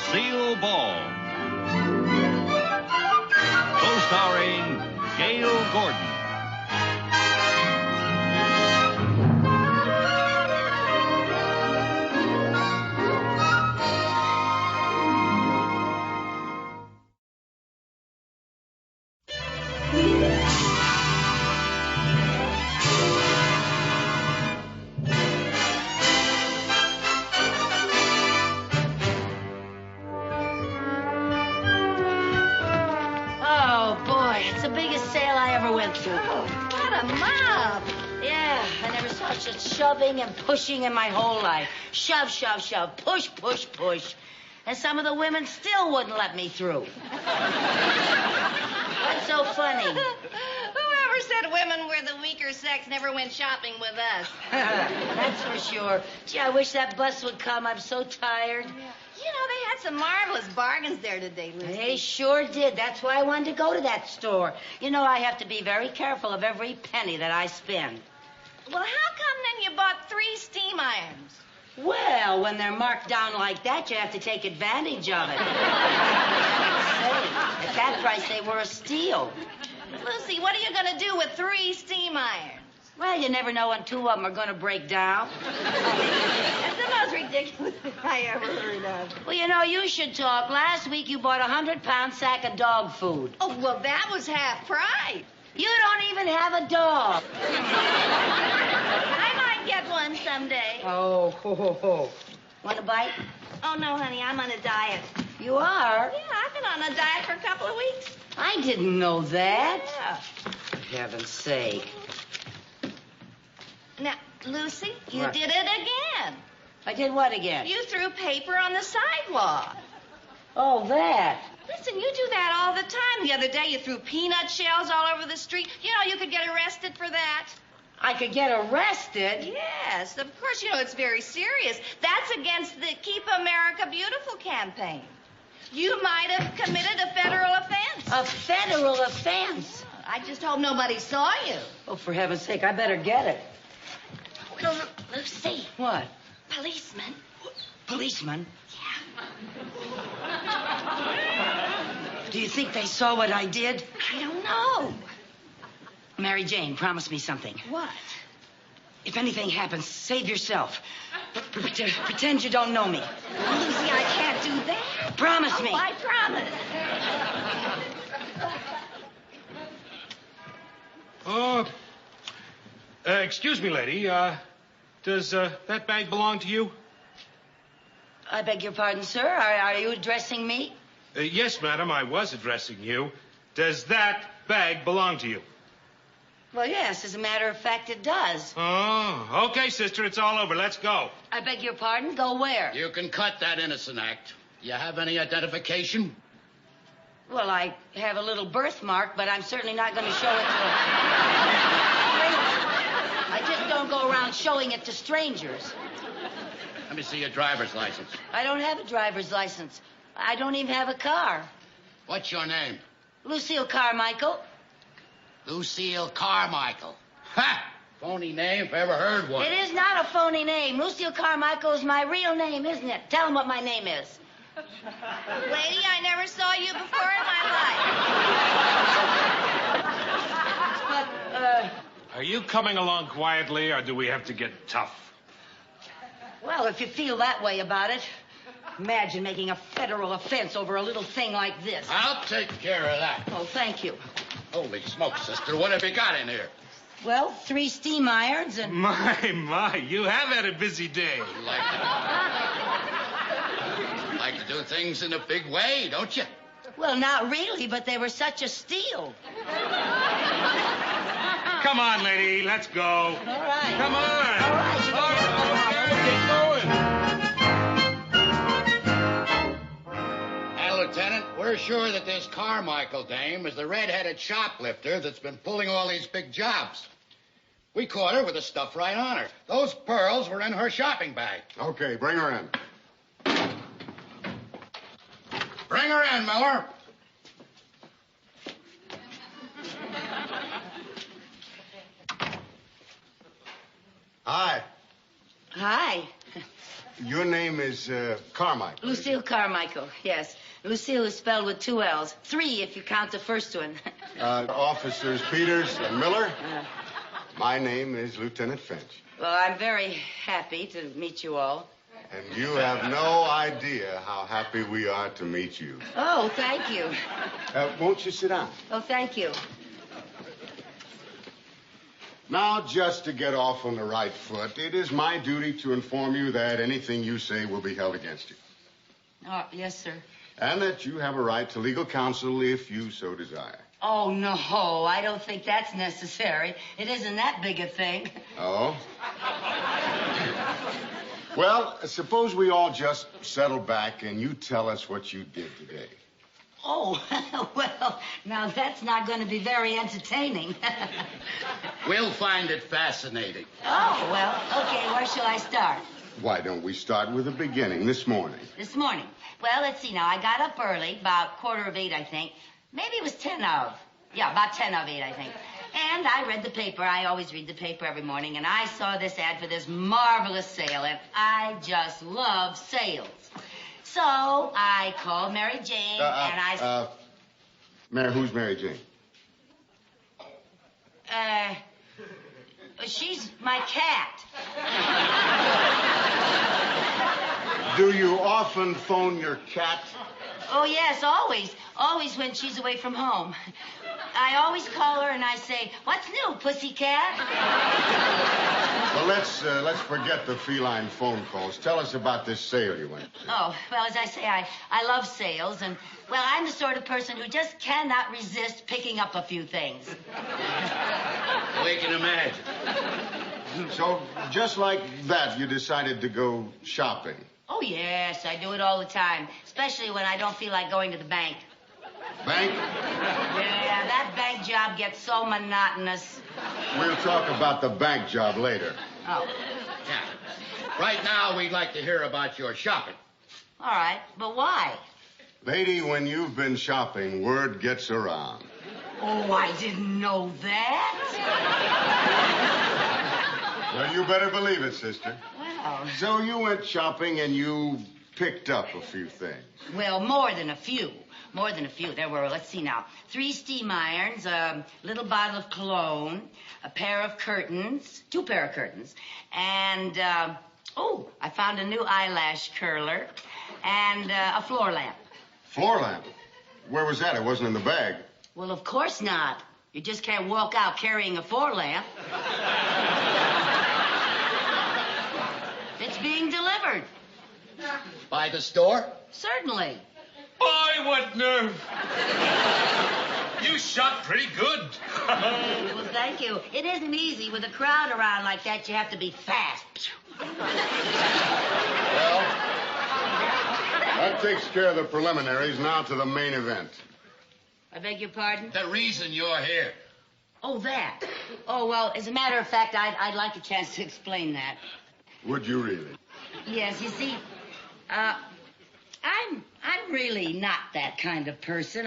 Lucille Ball. Co-starring Gale Gordon. Shoving and pushing in my whole life. Shove, shove, shove. Push, push, push. And some of the women still wouldn't let me through. What's so funny? Whoever said women were the weaker sex never went shopping with us. That's for sure. Gee, I wish that bus would come. I'm so tired. Yeah. You know, they had some marvelous bargains there today, Lucy. They sure did. That's why I wanted to go to that store. You know, I have to be very careful of every penny that I spend. Well, how come then you bought 3 steam irons? Well, when they're marked down like that, you have to take advantage of it. At that price, they were a steal. Lucy, what are you going to do with 3 steam irons? Well, you never know when 2 of them are going to break down. That's the most ridiculous thing I ever heard of. Well, you know, you should talk. Last week, you bought a 100-pound sack of dog food. Oh, well, that was half price. You don't even have a dog. I might get one someday. Oh, ho, ho, ho. Want a bite? Oh, no, honey, I'm on a diet. You are? Yeah, I've been on a diet for a couple of weeks. I didn't know that. Yeah. For heaven's sake. Now, Lucy, you What? did it again. I did what again? You threw paper on the sidewalk. Oh, that. Listen, you do that all the time. The other day you threw peanut shells all over the street. You know, you could get arrested for that. I could get arrested? Yes, of course. You know, it's very serious. That's against the Keep America Beautiful campaign. You might have committed a federal offense. A federal offense? I just hope nobody saw you. Oh, for heaven's sake, I better get it. Lucy. What? Policeman. Policeman? Yeah. Do you think they saw what I did? I don't know. Mary Jane, promise me something. What? If anything happens, save yourself. Pretend you don't know me. Lucy, I can't do that. Promise me. I promise. Excuse me, lady. Does that bag belong to you? I beg your pardon, sir. Are you addressing me? Yes, madam, I was addressing you. Does that bag belong to you? Well, yes, as a matter of fact, it does. Oh, okay, sister, it's all over. Let's go. I beg your pardon? Go where? You can cut that innocent act. You have any identification? Well, I have a little birthmark, but I'm certainly not going to show it to... I just don't go around showing it to strangers. Let me see your driver's license. I don't have a driver's license. I don't even have a car. What's your name? Lucille Carmichael. Lucille Carmichael. Ha! Phony name if I ever heard one. It is not a phony name. Lucille Carmichael is my real name, isn't it? Tell them what my name is. Lady, I never saw you before in my life. But, Are you coming along quietly, or do we have to get tough? well, if you feel that way about it, imagine making a federal offense over a little thing like this. I'll take care of that. Oh, thank you. Holy smokes, sister. What have you got in here? Well, 3 steam irons and... My, you have had a busy day. You like to do things in a big way, don't you? Well, not really, but they were such a steal. Come on, lady, let's go. All right. Come on. All right. Now, Lieutenant, we're sure that this Carmichael dame is the red-headed shoplifter that's been pulling all these big jobs. We caught her with the stuff right on her. Those pearls were in her shopping bag. Okay, bring her in. Bring her in, Miller. Hi. Hi. Your name is Carmichael. Lucille Carmichael, yes. Lucille is spelled with 2 L's. 3 if you count the first one. Officers Peters and Miller. My name is Lieutenant Finch. Well, I'm very happy to meet you all. And you have no idea how happy we are to meet you. Oh, thank you. Won't you sit down? Oh, thank you. Now, just to get off on the right foot, it is my duty to inform you that anything you say will be held against you. Oh, yes, sir. And that you have a right to legal counsel if you so desire. Oh, no, I don't think that's necessary. It isn't that big a thing. Oh? Well, suppose we all just settle back and you tell us what you did today. Oh, well, now that's not going to be very entertaining. We'll find it fascinating. Oh, well, okay, where shall I start? Why don't we start with the beginning, this morning? This morning. Well, let's see now. I got up early, about 7:45, I think. Maybe it was 10 of. Yeah, about 10 of 8, I think. And I read the paper. I always read the paper every morning. And I saw this ad for this marvelous sale. And I just love sales. So I called Mary Jane and I... Who's Mary Jane? She's my cat. Do you often phone your cat? Oh, yes, always. Always when she's away from home. I always call her and I say, "What's new, pussycat?" Well, let's forget the feline phone calls. Tell us about this sale you went to. Oh, well, as I say, I love sales, and, well, I'm the sort of person who just cannot resist picking up a few things. We can imagine. So, just like that, you decided to go shopping. Oh, yes, I do it all the time, especially when I don't feel like going to the bank. Bank? Yeah, that bank job gets so monotonous. We'll talk about the bank job later. Oh. Yeah. Right now, we'd like to hear about your shopping. All right, but why? Lady, when you've been shopping, word gets around. Oh, I didn't know that. Well, you better believe it, sister. Well. So you went shopping and you picked up a few things. Well, more than a few. More than a few. There were, let's see now, 3 steam irons, a little bottle of cologne, a pair of curtains, 2 pair of curtains, and, I found a new eyelash curler and a floor lamp. Floor lamp? Where was that? It wasn't in the bag. Well, of course not. You just can't walk out carrying a floor lamp. It's being delivered. By the store? Certainly. Boy, what nerve! You shot pretty good. Well, thank you. It isn't easy. With a crowd around like that, you have to be fast. Well, that takes care of the preliminaries. Now to the main event. I beg your pardon? The reason you're here. Oh, that. Oh, well, as a matter of fact, I'd like a chance to explain that. Would you really? Yes, you see, I'm really not that kind of person.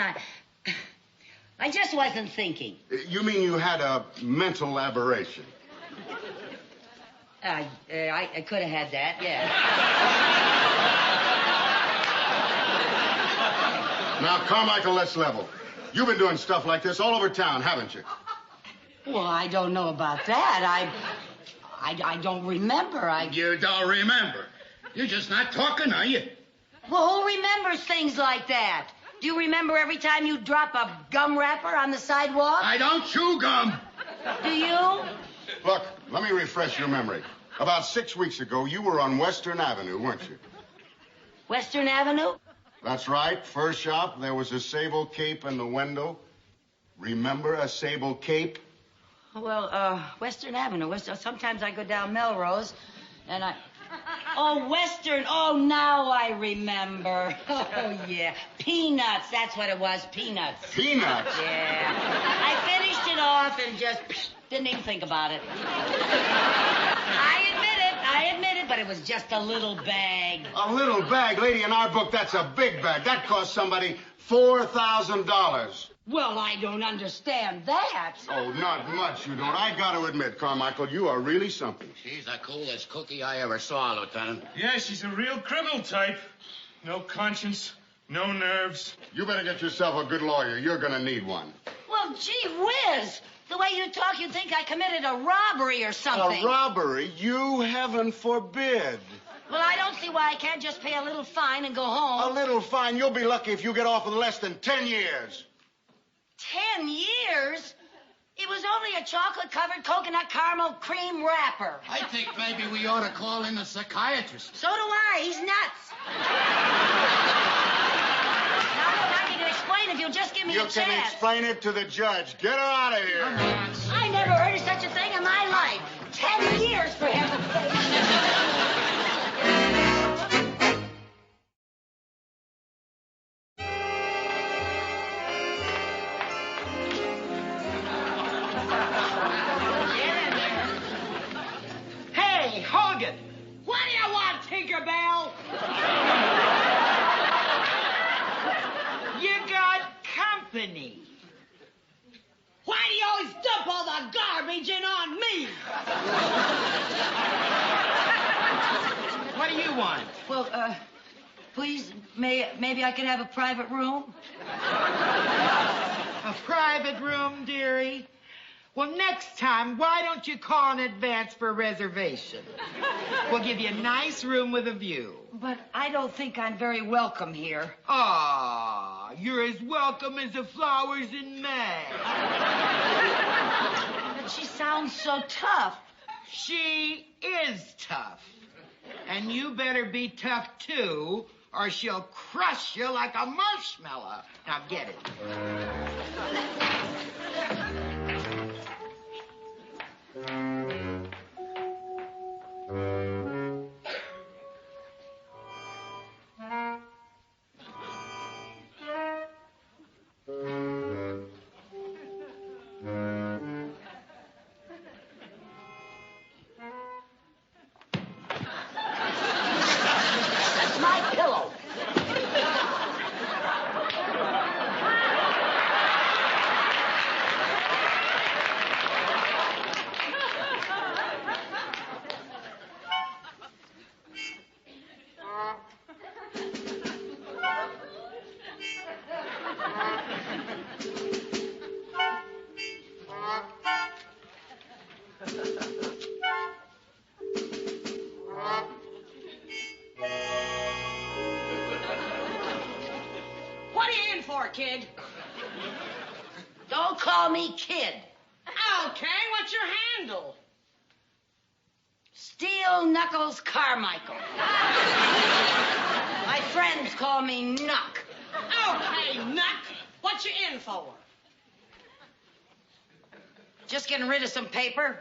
I just wasn't thinking. You mean you had a mental aberration? I could have had that, yeah. Now, Carmichael, let's level. You've been doing stuff like this all over town, haven't you? Well, I don't know about that. I don't remember. You don't remember. You're just not talking, are you? Well, who remembers things like that? Do you remember every time you drop a gum wrapper on the sidewalk? I don't chew gum. Do you? Look, let me refresh your memory. About 6 weeks ago, you were on Western Avenue, weren't you? Western Avenue? That's right. First shop, there was a sable cape in the window. Remember a sable cape? Well, Western Avenue. Sometimes I go down Melrose, and Oh, Western. Oh, now I remember. Oh, yeah. Peanuts. That's what it was. Peanuts. Peanuts? Yeah. I finished it off and just didn't even think about it. I admit it, but it was just a little bag. A little bag? Lady, in our book, that's a big bag. That cost somebody $4,000. Well, I don't understand that. Oh, not much, you don't. I got to admit, Carmichael, you are really something. She's the coolest cookie I ever saw, Lieutenant. Yeah, she's a real criminal type. No conscience, no nerves. You better get yourself a good lawyer. You're going to need one. Well, gee whiz. The way you talk, you'd think I committed a robbery or something. A robbery? You heaven forbid. Well, I don't see why I can't just pay a little fine and go home. A little fine? You'll be lucky if you get off with less than 10 years. 10 years? It was only a chocolate-covered coconut caramel cream wrapper. I think maybe we ought to call in a psychiatrist. So do I. He's nuts. Now, look, I can explain if you'll just give me a chance. You can explain it to the judge. Get her out of here. I never heard of such a thing in my life. 10 years, for heaven's sake. What do you want, Tinkerbell? You got company. Why do you always dump all the garbage in on me? What do you want? Well, please, maybe I can have a private room? A private room, dearie? Well, next time, why don't you call in advance for a reservation? We'll give you a nice room with a view. But I don't think I'm very welcome here. Ah, you're as welcome as the flowers in May. But she sounds so tough. She is tough. And you better be tough, too, or she'll crush you like a marshmallow. Now, get it. That's my pillow. What are you in for, kid? Don't call me kid. Okay, what's your handle? Steel Knuckles Carmichael. My friends call me Knuck. Okay, Nuck. What you in for? Just getting rid of some paper.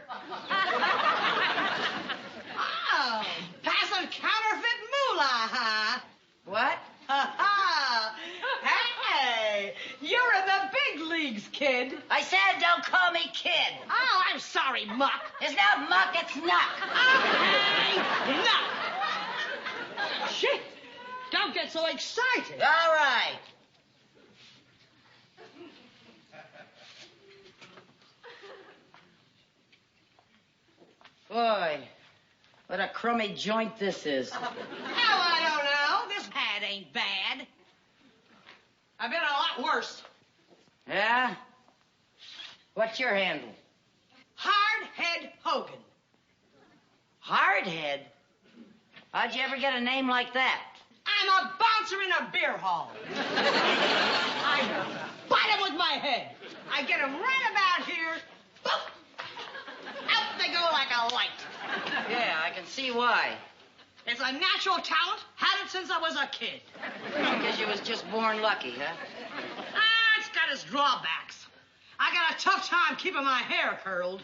Oh, passing counterfeit moolah, huh? What? Ha-ha! Hey, you're in the big leagues, kid. I said don't call me kid. Oh, I'm sorry, Muck. It's not Muck, it's Knuck. Okay, Nuck. Shit, don't get so excited. All right. Boy, what a crummy joint this is. Oh, I don't know. This hat ain't bad. I've been a lot worse. Yeah? What's your handle? Hardhead Hogan. Hardhead? How'd you ever get a name like that? I'm a bouncer in a beer hall. I bite 'em with my head. I get 'em right about here. Boop. Out they go like a light. Yeah, I can see why. It's a natural talent. Had it since I was a kid. Because you was just born lucky, huh? Ah, it's got its drawbacks. I got a tough time keeping my hair curled.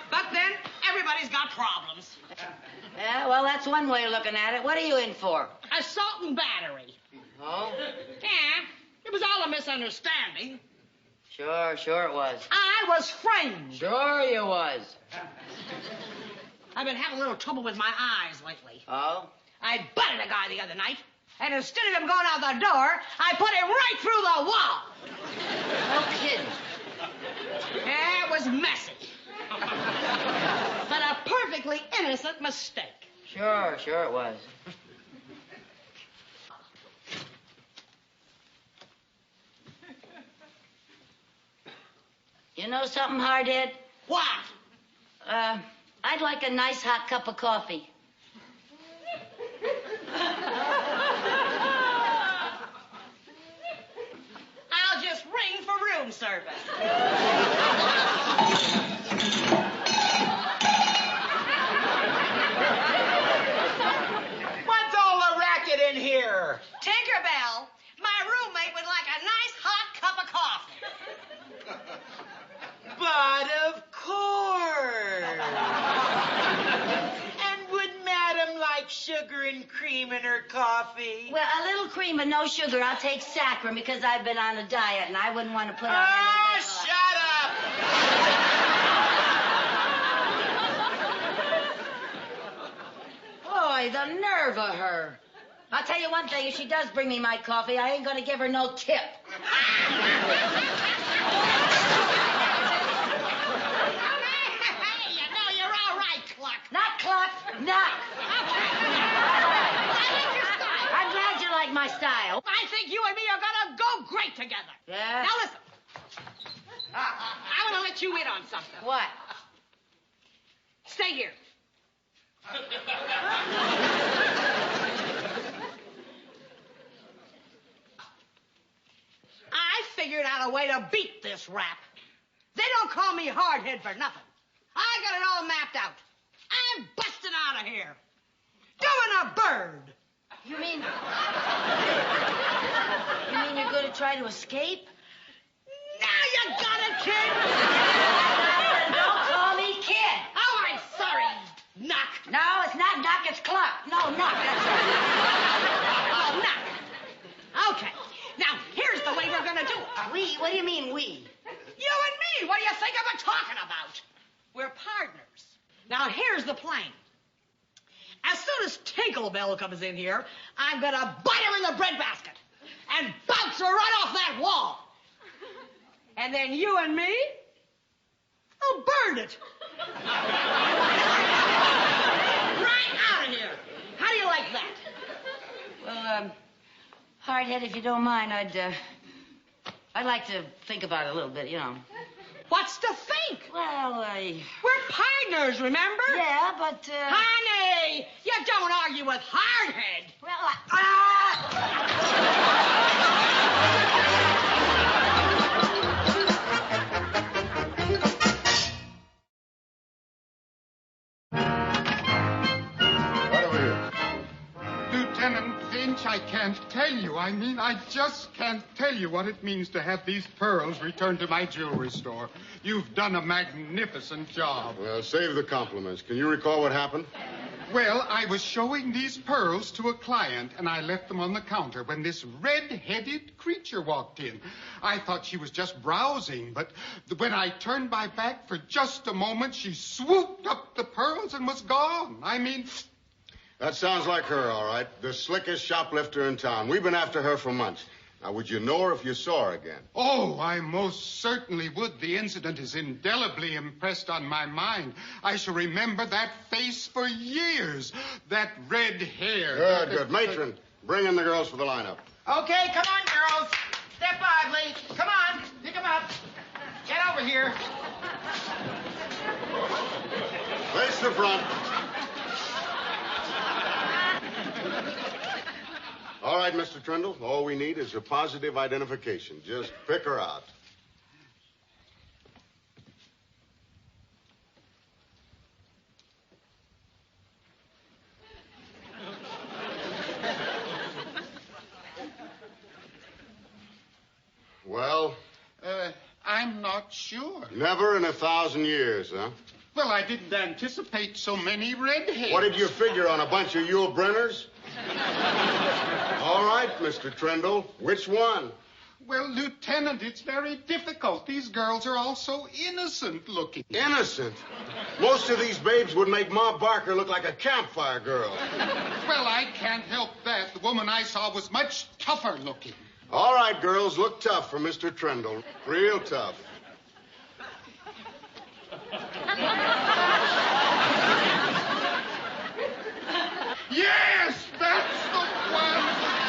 But then, everybody's got problems. Yeah, well, that's one way of looking at it. What are you in for? Assault and battery. Oh? Yeah, it was all a misunderstanding. Sure it was. I was framed. Sure you was. I've been having a little trouble with my eyes lately. Oh? I butted a guy the other night. And instead of him going out the door, I put him right through the wall. No kidding. Yeah, it was messy. But a perfectly innocent mistake. Sure it was. You know something, Hardhead? What? I'd like a nice hot cup of coffee. I'll just ring for room service. What's all the racket in here? Tinkerbell, my roommate would like a nice hot cup of coffee. But of course. And would Madam like sugar and cream in her coffee? Well, a little cream and no sugar. I'll take saccharin because I've been on a diet and I wouldn't want to put on Oh, any... shut up! Boy, the nerve of her. I'll tell you one thing. If she does bring me my coffee, I ain't going to give her no tip. Not Cluck, Knock. I'm glad you like my style. I think you and me are gonna go great together. Yeah? Now listen. I want to let you in on something. What? Stay here. I figured out a way to beat this rap. They don't call me hardhead for nothing. I got it all mapped out. I'm busting out of here. Doing a bird. You mean you're going to try to escape? Now you got it, kid. Don't call me kid. Oh, I'm sorry. Knock. No, it's not Knock, it's Cluck. No, Knock, that's right. Oh, knock. Okay. Now, here's the way we're going to do it. We? What do you mean, we? You and me. What do you think I'm talking about? We're partners. Now, here's the plan. As soon as Tinkerbell comes in here, I'm going to bite her in the breadbasket and bounce her right off that wall. And then you and me will burn it. Right out of here. How do you like that? Well, Hardhead, if you don't mind, I'd like to think about it a little bit, you know. What's to think? Well, We're partners, remember? yeah, but, Honey, you don't argue with Hardhead. well, Right over here. Lieutenant Finch, I can't tell you. I mean, I just can't tell you what it means to have these pearls returned to my jewelry store. You've done a magnificent job. Well, save the compliments. Can you recall what happened? Well, I was showing these pearls to a client, and I left them on the counter when this red-headed creature walked in. I thought she was just browsing, but when I turned my back for just a moment, she swooped up the pearls and was gone. I mean... That sounds like her, all right. The slickest shoplifter in town. We've been after her for months. Now, would you know her if you saw her again? Oh, I most certainly would. The incident is indelibly impressed on my mind. I shall remember that face for years. That red hair. Good. Matron, bring in the girls for the lineup. Okay, come on, girls. Step lively. Come on, pick them up. Get over here. Face the front. All right, Mr. Trindle, all we need is a positive identification. Just pick her out. Well? I'm not sure. Never in 1,000 years, huh? Well, I didn't anticipate so many redheads. What did you figure on a bunch of Yule Brenners? All right, Mr. Trindle, which one? Well, Lieutenant, it's very difficult. These girls are all so innocent looking. Innocent? Most of these babes would make Ma Barker look like a campfire girl. Well, I can't help that. The woman I saw was much tougher looking. All right, girls, look tough for Mr. Trendle. Real tough. Yes, that's the one.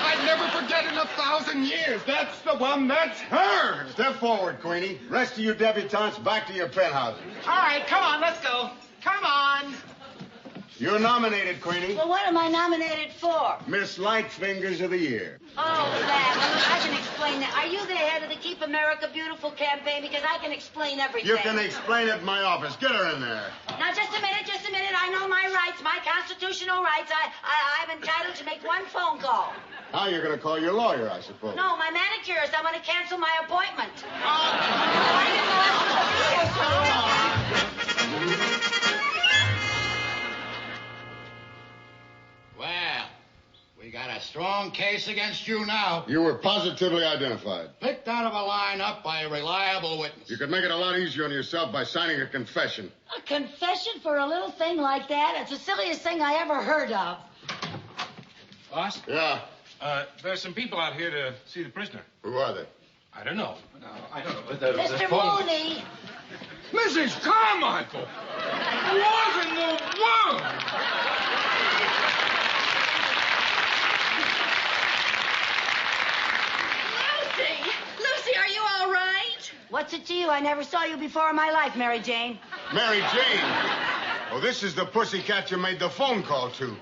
I'd never forget in 1,000 years. That's the one. That's her. Step forward, Queenie. Rest of you debutantes back to your penthouses. All right, come on, let's go. Come on. You're nominated, Queenie. Well, what am I nominated for? Miss Light Fingers of the Year. Oh, that. I can explain that. Are you the head of the Keep America Beautiful campaign? Because I can explain everything. You can explain it in my office. Get her in there. Now, just a minute. I know my rights, my constitutional rights. I'm entitled to make one phone call. Now you're going to call your lawyer, I suppose. No, my manicurist. I'm going to cancel my appointment. Well, we got a strong case against you now. You were positively identified. Picked out of a lineup by a reliable witness. You could make it a lot easier on yourself by signing a confession. A confession for a little thing like that? It's the silliest thing I ever heard of. Boss? Yeah. There's some people out here to see the prisoner. Who are they? I don't know. I don't know. Mr. Mooney. Mrs. Carmichael! What in the world? Lucy, are you all right? What's it to you? I never saw you before in my life, Mary Jane. Mary Jane. Oh, this is the pussycat you made the phone call to.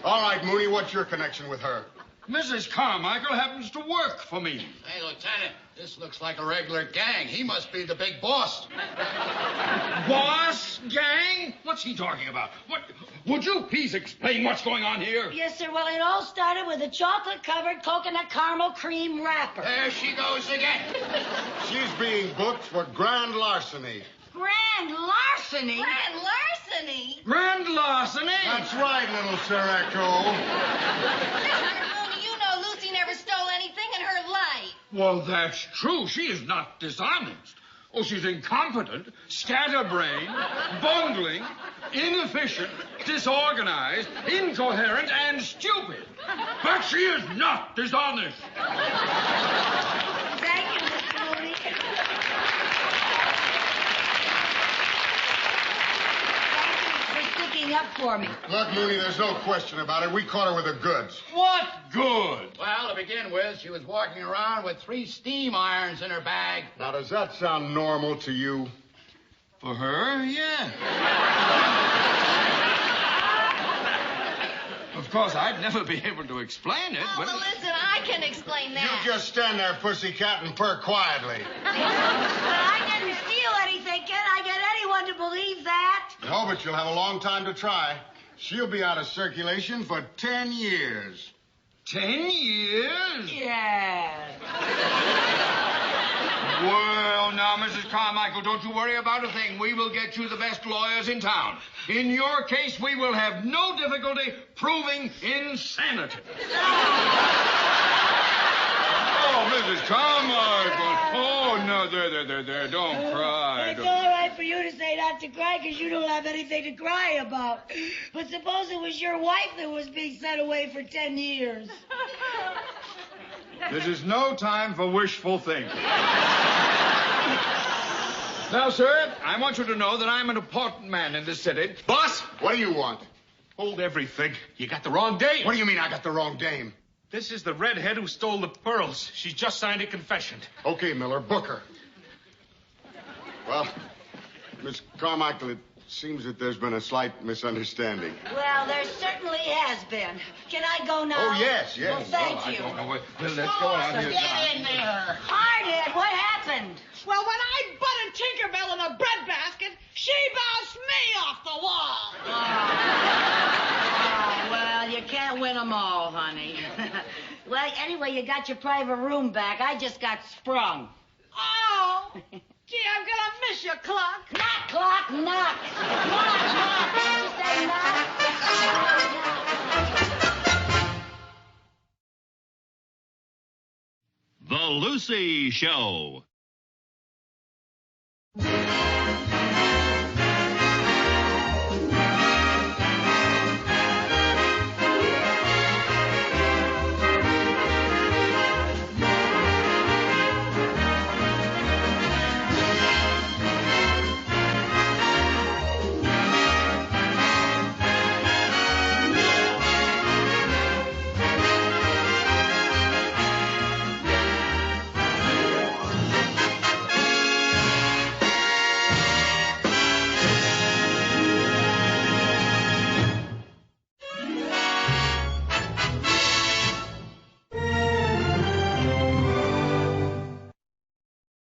All right, Mooney, what's your connection with her? Mrs. Carmichael happens to work for me. Hey, Lieutenant, this looks like a regular gang. He must be the big boss. Boss? Gang? What's he talking about? What? Would you please explain what's going on here? Yes, sir. Well, it all started with a chocolate-covered coconut caramel cream wrapper. There she goes again. She's being booked for grand larceny. Grand larceny? Grand larceny? Grand larceny? That's right, little Sir Echo. Mooney, you know Lucy never stole anything in her life. Well, that's true. She is not dishonest. Oh, she's incompetent, scatterbrained, bungling, inefficient, disorganized, incoherent, and stupid. But she is not dishonest. Thank you, Mr. Mooney. Thank you for sticking up for me. Look, Mooney, there's no question about it. We caught her with the goods. What good? Well, to begin with, she was walking around with 3 steam irons in her bag. Now, does that sound normal to you? For her, yeah. Of course, I'd never be able to explain it, Oh, but... well, listen, I can explain that. You just stand there, pussycat, and purr quietly. But I didn't steal anything. Can I get anyone to believe that? No, but you'll have a long time to try. She'll be out of circulation for 10 years. 10 years? Yes. Well, now, Mrs. Carmichael, don't you worry about a thing. We will get you the best lawyers in town. In your case, we will have no difficulty proving insanity. Oh, Mrs. Carmichael. Oh, no, there. Don't cry. It's all right for you to say not to cry because you don't have anything to cry about. But suppose it was your wife that was being sent away for 10 years. This is no time for wishful thinking. Now, sir, I want you to know that I'm an important man in this city. Boss, what do you want? Hold everything. You got the wrong dame. What do you mean I got the wrong dame? This is the redhead who stole the pearls. She just signed a confession. Okay, Miller, book her. Well, Miss Carmichael, it seems that there's been a slight misunderstanding. Well, there certainly has been. Can I go now? Oh, yes. Well, thank I you. don't know what... Well, let's go out here. Get in there. Hardhead, what happened? Well, when I butted Tinkerbell in a breadbasket, she bounced me off the wall. Oh, well, you can't win them all, honey. Well, anyway, you got your private room back. I just got sprung. Oh, gee, I'm gonna miss you, Cluck. Knock, clock, knock. Knock, knock. Did you say knock? The Lucy Show.